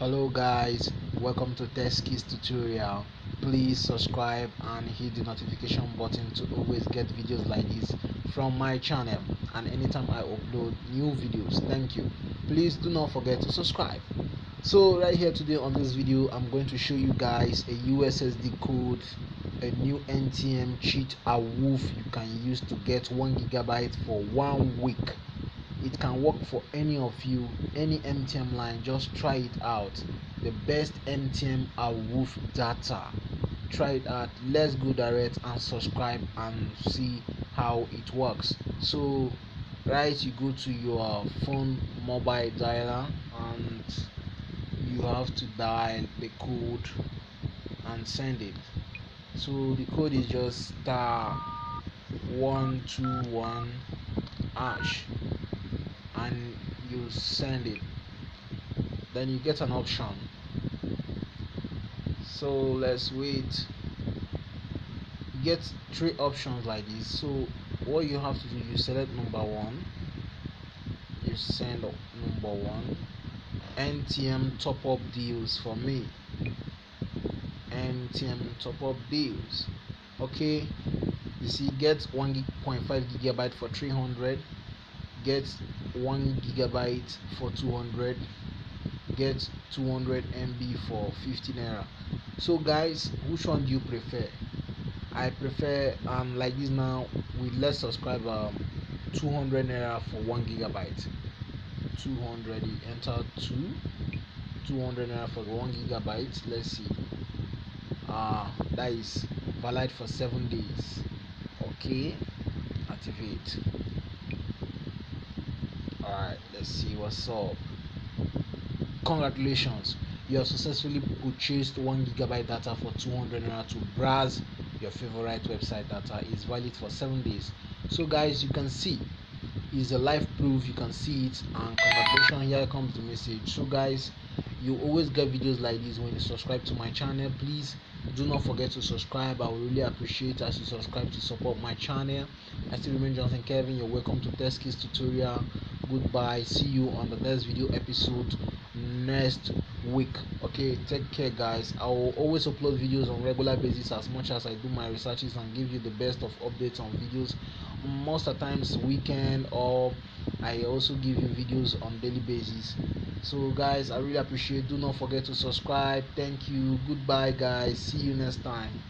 Hello guys, welcome to Teskis tutorial. Please subscribe and hit the notification button to always get videos like this from my channel and anytime I upload new videos. Thank you. Please do not forget to subscribe. So right here today on this video I'm going to show you guys a USSD code, a new NTN cheat awoof you can use to get 1 GB for 1 week. It can work for any of you, any MTN line. Just try it out. The best MTN awoof data. Try it out. Let's go direct and subscribe and see how it works. So right, you go to your phone mobile dialer and you have to dial the code and send it. So the code is just *121# and you send it. Then you get an option. So let's wait. You get 3 options like this. So what you have to do, you select number 1, you send number 1. NTN top up deals for me. NTN top up deals. Okay, you see, get 1.5 GB for 300, get 1 GB for 200, get 200 MB for 50 naira. So guys, which one do you prefer? I prefer like this now with less subscriber, 200 naira for 1 GB. 200, you enter 200 naira for 1 GB. Let's see, that is valid for 7 days. Okay, activate. Alright, let's see what's up. Congratulations, you have successfully purchased 1 GB data for 200 naira to browse your favorite website. Data is valid for 7 days. So guys, you can see is a live proof. You can see it, and congratulations, here comes the message. So guys, you always get videos like this when you subscribe to my channel. Please do not forget to subscribe. I will really appreciate as you subscribe to support my channel. I still remain Johnson Kevin. You're welcome to Teskis tutorial. Goodbye, see you on the next video episode next week. Okay, take care guys. I will always upload videos on regular basis as much as I do my researches and give you the best of updates on videos. Most of the times weekend, or I also give you videos on daily basis. So guys, I really appreciate. Do not forget to subscribe. Thank you. Goodbye guys, see you next time.